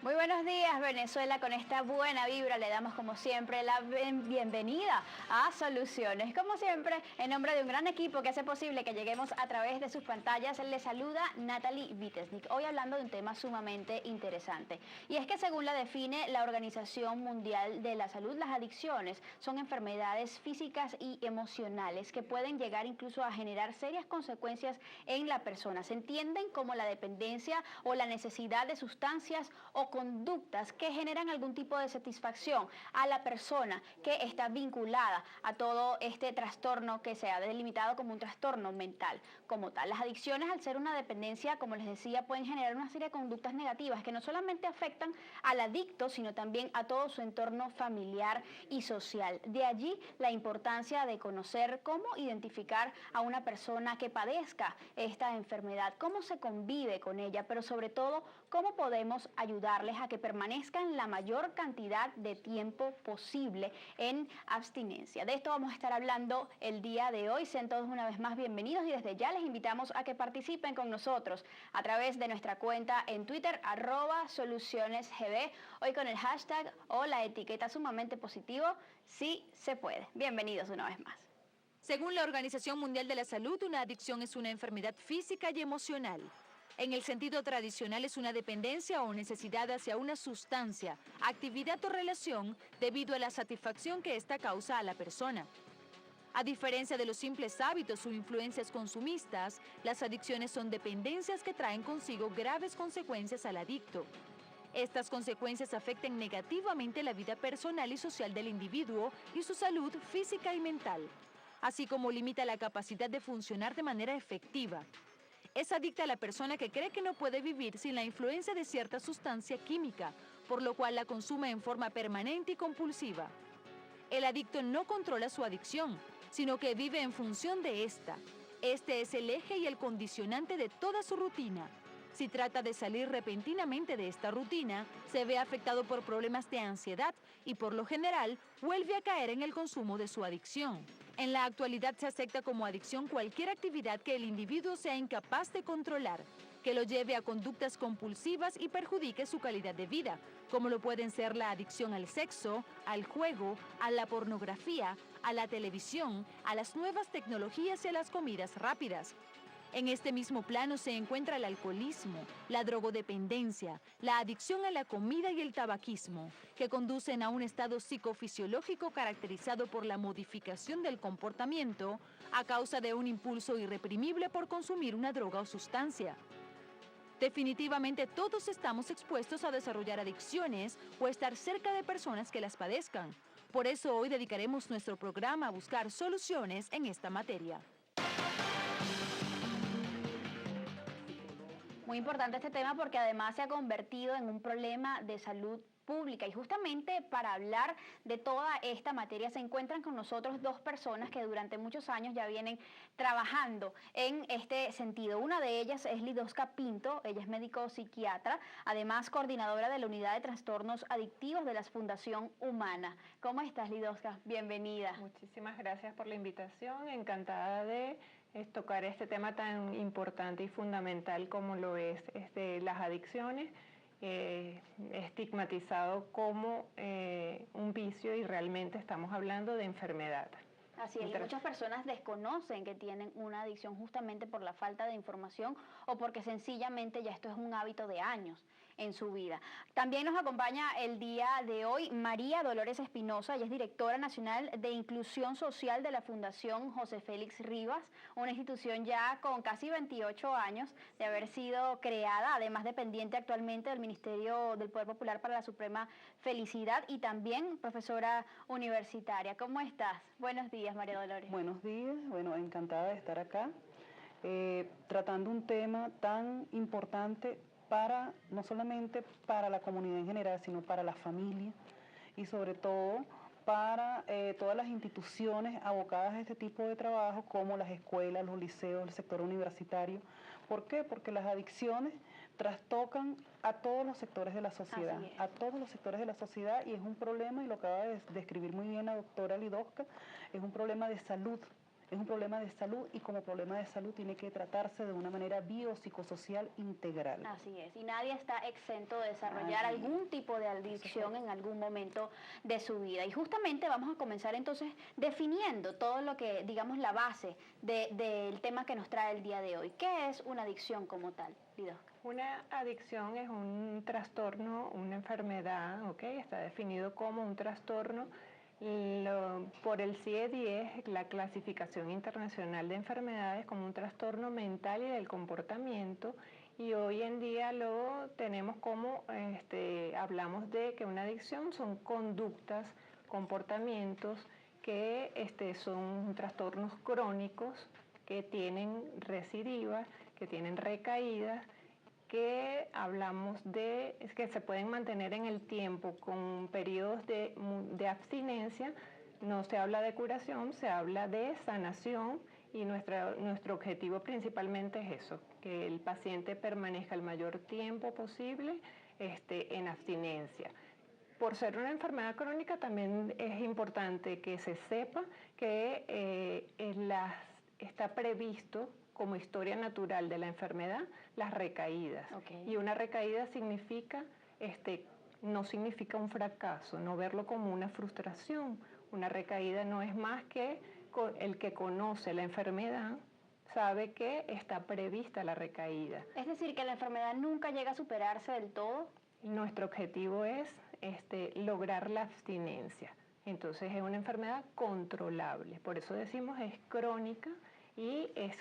Muy buenos días, Venezuela. Con esta buena vibra le damos como siempre la bienvenida a Soluciones. Como siempre, en nombre de un gran equipo que hace posible que lleguemos a través de sus pantallas, le saluda Natalie Vitesnik. Hoy hablando de un tema sumamente interesante. Y es que según la define la Organización Mundial de la Salud, las adicciones son enfermedades físicas y emocionales que pueden llegar incluso a generar serias consecuencias en la persona. Se entienden como la dependencia o la necesidad de sustancias o conductas que generan algún tipo de satisfacción a la persona que está vinculada a todo este trastorno que se ha delimitado como un trastorno mental como tal. Las adicciones, al ser una dependencia, como les decía, pueden generar una serie de conductas negativas que no solamente afectan al adicto, sino también a todo su entorno familiar y social. De allí la importancia de conocer cómo identificar a una persona que padezca esta enfermedad, cómo se convive con ella, pero sobre todo cómo podemos ayudarles a que permanezcan la mayor cantidad de tiempo posible en abstinencia. De esto vamos a estar hablando el día de hoy. Sean todos una vez más bienvenidos y desde ya les invitamos a que participen con nosotros a través de nuestra cuenta en Twitter, @solucionesgb, hoy con el hashtag o la etiqueta sumamente positivo, sí se puede. Bienvenidos una vez más. Según la Organización Mundial de la Salud, una adicción es una enfermedad física y emocional. En el sentido tradicional es una dependencia o necesidad hacia una sustancia, actividad o relación debido a la satisfacción que ésta causa a la persona. A diferencia de los simples hábitos o influencias consumistas, las adicciones son dependencias que traen consigo graves consecuencias al adicto. Estas consecuencias afectan negativamente la vida personal y social del individuo y su salud física y mental, así como limita la capacidad de funcionar de manera efectiva. Es adicta a la persona que cree que no puede vivir sin la influencia de cierta sustancia química, por lo cual la consume en forma permanente y compulsiva. El adicto no controla su adicción, sino que vive en función de esta. Este es el eje y el condicionante de toda su rutina. Si trata de salir repentinamente de esta rutina, se ve afectado por problemas de ansiedad y por lo general vuelve a caer en el consumo de su adicción. En la actualidad se acepta como adicción cualquier actividad que el individuo sea incapaz de controlar, que lo lleve a conductas compulsivas y perjudique su calidad de vida, como lo pueden ser la adicción al sexo, al juego, a la pornografía, a la televisión, a las nuevas tecnologías y a las comidas rápidas. En este mismo plano se encuentra el alcoholismo, la drogodependencia, la adicción a la comida y el tabaquismo, que conducen a un estado psicofisiológico caracterizado por la modificación del comportamiento a causa de un impulso irreprimible por consumir una droga o sustancia. Definitivamente todos estamos expuestos a desarrollar adicciones o estar cerca de personas que las padezcan. Por eso hoy dedicaremos nuestro programa a buscar soluciones en esta materia. Muy importante este tema porque además se ha convertido en un problema de salud pública y justamente para hablar de toda esta materia se encuentran con nosotros dos personas que durante muchos años ya vienen trabajando en este sentido. Una de ellas es Lidosca Pinto, ella es médico psiquiatra, además coordinadora de la unidad de trastornos adictivos de la Fundación Humana. ¿Cómo estás, Lidosca? Bienvenida. Muchísimas gracias por la invitación, encantada de tocar este tema tan importante y fundamental como lo es las adicciones, estigmatizado como un vicio y realmente estamos hablando de enfermedad. Así es, y muchas personas desconocen que tienen una adicción justamente por la falta de información o porque sencillamente ya esto es un hábito de años en su vida. También nos acompaña el día de hoy María Dolores Espinosa, ella es directora nacional de Inclusión Social de la Fundación José Félix Rivas, una institución ya con casi 28 años de haber sido creada, además dependiente actualmente del Ministerio del Poder Popular para la Suprema Felicidad y también profesora universitaria. ¿Cómo estás? Buenos días. María Dolores. Buenos días, bueno, encantada de estar acá, tratando un tema tan importante para, no solamente para la comunidad en general, sino para la familia y sobre todo para todas las instituciones abocadas a este tipo de trabajo, como las escuelas, los liceos, el sector universitario. ¿Por qué? Porque las adicciones trastocan a todos los sectores de la sociedad, a todos los sectores de la sociedad, y es un problema, y lo acaba de describir muy bien la doctora Lidosca, es un problema de salud es un problema de salud y como problema de salud tiene que tratarse de una manera biopsicosocial integral. Así es, y nadie está exento de desarrollar algún tipo de adicción en algún momento de su vida. Y justamente vamos a comenzar entonces definiendo todo lo que, digamos, la base del tema que nos trae el día de hoy. ¿Qué es una adicción como tal, Lidosca? Una adicción es un trastorno, una enfermedad, ¿ok? Está definido como un trastorno por el CIE-10, la clasificación internacional de enfermedades, como un trastorno mental y del comportamiento, y hoy en día lo tenemos como, hablamos de que una adicción son conductas, comportamientos que son trastornos crónicos que tienen recidivas, que tienen recaídas, que hablamos de que se pueden mantener en el tiempo con periodos de abstinencia. No se habla de curación, se habla de sanación y nuestro objetivo principalmente es eso, que el paciente permanezca el mayor tiempo posible en abstinencia. Por ser una enfermedad crónica también es importante que se sepa que está previsto como historia natural de la enfermedad las recaídas. Okay. Y una recaída significa, no significa un fracaso, no verlo como una frustración. Una recaída no es más que el que conoce la enfermedad sabe que está prevista la recaída. Es decir, que la enfermedad nunca llega a superarse del todo. Nuestro objetivo es lograr la abstinencia. Entonces es una enfermedad controlable. Por eso decimos es crónica y es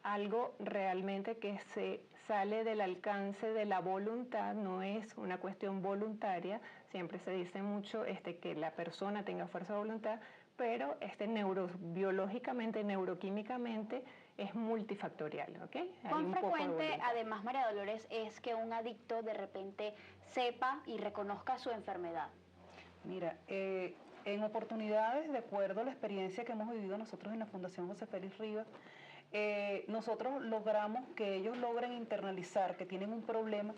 algo realmente que se sale del alcance de la voluntad, no es una cuestión voluntaria. Siempre se dice mucho que la persona tenga fuerza de voluntad, pero neurobiológicamente, neuroquímicamente es multifactorial, ¿ok? ¿Cuán frecuente, además, María Dolores, es que un adicto de repente sepa y reconozca su enfermedad? Mira, en oportunidades, de acuerdo a la experiencia que hemos vivido nosotros en la Fundación José Félix Rivas, nosotros logramos que ellos logren internalizar que tienen un problema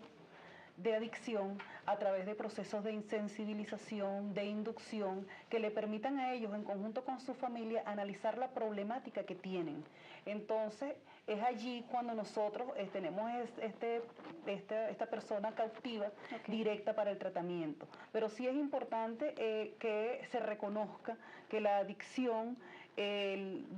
de adicción a través de procesos de insensibilización, de inducción, que le permitan a ellos, en conjunto con su familia, analizar la problemática que tienen. Entonces, es allí cuando nosotros tenemos esta persona cautiva directa para el tratamiento. Pero sí es importante que se reconozca que la adicción,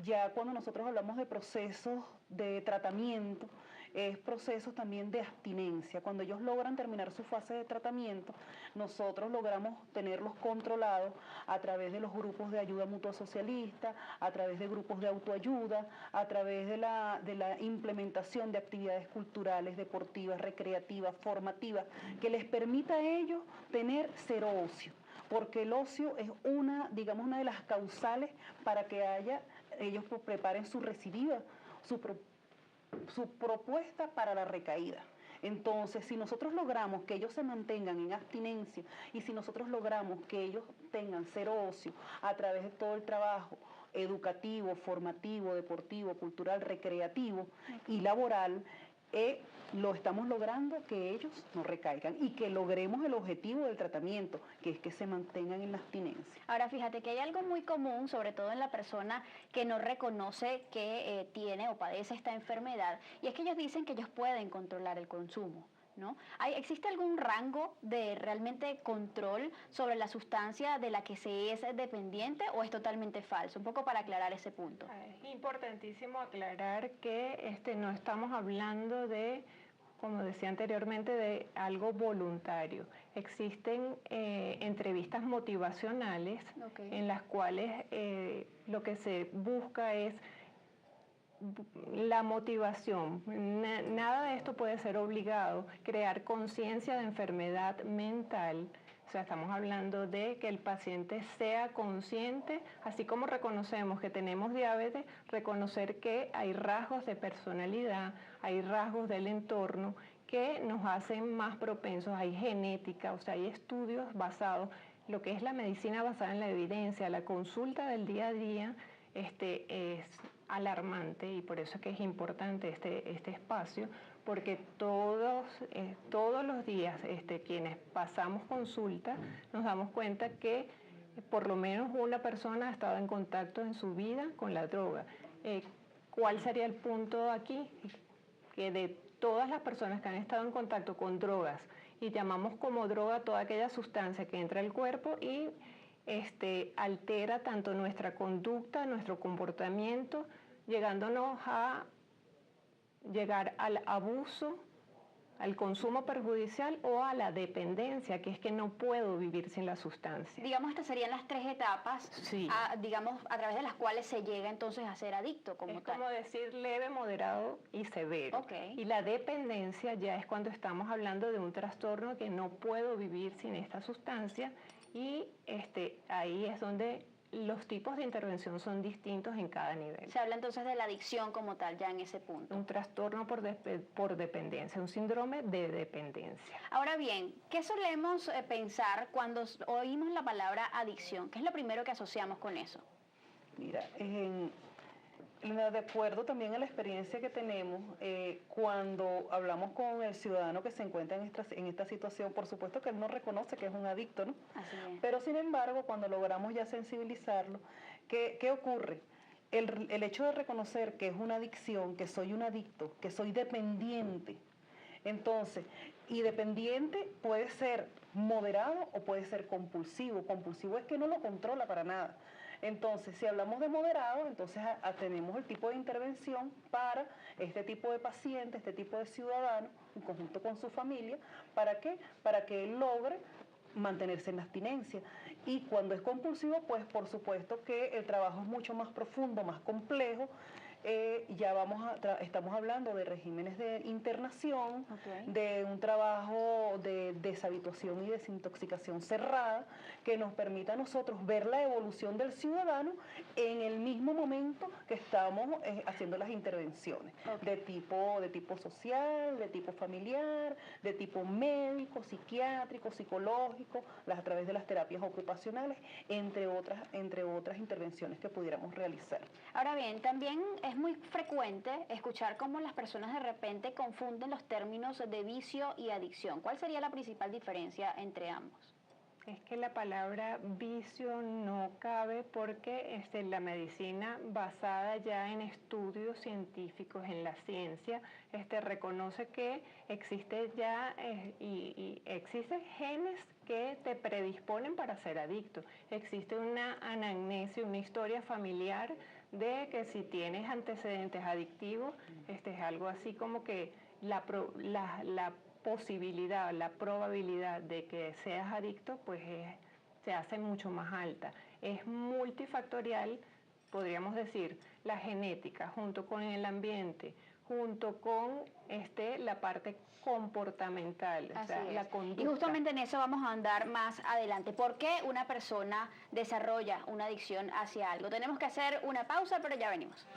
ya cuando nosotros hablamos de procesos de tratamiento, es procesos también de abstinencia. Cuando ellos logran terminar su fase de tratamiento, nosotros logramos tenerlos controlados a través de los grupos de ayuda mutua socialista, a través de grupos de autoayuda, a través de la implementación de actividades culturales, deportivas, recreativas, formativas, que les permita a ellos tener cero ocio. Porque el ocio es una de las causales para que ellos preparen su recidiva, su propuesta para la recaída. Entonces, si nosotros logramos que ellos se mantengan en abstinencia y si nosotros logramos que ellos tengan cero ocio a través de todo el trabajo educativo, formativo, deportivo, cultural, recreativo y laboral, lo estamos logrando que ellos no recaigan y que logremos el objetivo del tratamiento, que es que se mantengan en la abstinencia. Ahora, fíjate que hay algo muy común, sobre todo en la persona que no reconoce que tiene o padece esta enfermedad, y es que ellos dicen que ellos pueden controlar el consumo, ¿no? ¿Existe algún rango de realmente control sobre la sustancia de la que se es dependiente o es totalmente falso? Un poco para aclarar ese punto. Es importantísimo aclarar que no estamos hablando de, como decía anteriormente, de algo voluntario. Existen entrevistas motivacionales en las cuales lo que se busca es la motivación. Nada de esto puede ser obligado. Crear conciencia de enfermedad mental. O sea, estamos hablando de que el paciente sea consciente, así como reconocemos que tenemos diabetes, reconocer que hay rasgos de personalidad, hay rasgos del entorno que nos hacen más propensos, hay genética, o sea, hay estudios basados, lo que es la medicina basada en la evidencia, la consulta del día a día, es alarmante y por eso es que es importante este espacio, porque todos los días quienes pasamos consulta nos damos cuenta que por lo menos una persona ha estado en contacto en su vida con la droga. ¿Cuál sería el punto aquí? Que de todas las personas que han estado en contacto con drogas, y llamamos como droga toda aquella sustancia que entra al cuerpo y altera tanto nuestra conducta, nuestro comportamiento, llegándonos a llegar al abuso, al consumo perjudicial o a la dependencia, que es que no puedo vivir sin la sustancia. Digamos, estas serían las 3 etapas, Sí. digamos, a través de las cuales se llega entonces a ser adicto como Es tal. como decir leve, moderado y severo. Ok. Y la dependencia ya es cuando estamos hablando de un trastorno que no puedo vivir sin esta sustancia, y ahí es donde los tipos de intervención son distintos en cada nivel. Se habla entonces de la adicción como tal, ya en ese punto. Un trastorno por dependencia, un síndrome de dependencia. Ahora bien, ¿qué solemos pensar cuando oímos la palabra adicción? ¿Qué es lo primero que asociamos con eso? Mira, de acuerdo también a la experiencia que tenemos, cuando hablamos con el ciudadano que se encuentra en esta situación, por supuesto que él no reconoce que es un adicto, ¿no? Así es. Pero sin embargo, cuando logramos ya sensibilizarlo, ¿qué ocurre? El hecho de reconocer que es una adicción, que soy un adicto, que soy dependiente, entonces, y dependiente puede ser moderado o puede ser compulsivo. Compulsivo es que no lo controla para nada. Entonces, si hablamos de moderado, entonces tenemos el tipo de intervención para este tipo de paciente, este tipo de ciudadano, en conjunto con su familia. ¿Para qué? Para que él logre mantenerse en la abstinencia. Y cuando es compulsivo, pues por supuesto que el trabajo es mucho más profundo, más complejo. Estamos hablando de regímenes de internación, de un trabajo de deshabituación y desintoxicación cerrada, que nos permita a nosotros ver la evolución del ciudadano en el mismo momento que estamos haciendo las intervenciones, de tipo social, de tipo familiar, de tipo médico, psiquiátrico, psicológico, a través de las terapias ocupacionales, entre otras intervenciones que pudiéramos realizar. Ahora bien, también es muy frecuente escuchar cómo las personas de repente confunden los términos de vicio y adicción. ¿Cuál sería la principal diferencia entre ambos? Es que la palabra vicio no cabe porque la medicina, basada ya en estudios científicos, en la ciencia, reconoce que existe ya y existen genes que te predisponen para ser adicto. Existe una anamnesis, una historia familiar de que si tienes antecedentes adictivos, es algo así como que la posibilidad, la probabilidad de que seas adicto, pues se hace mucho más alta. Es multifactorial, podríamos decir, la genética, junto con el ambiente, junto con la parte comportamental, o sea, la conducta. Y justamente en eso vamos a andar más adelante. ¿Por qué una persona desarrolla una adicción hacia algo? Tenemos que hacer una pausa, pero ya venimos.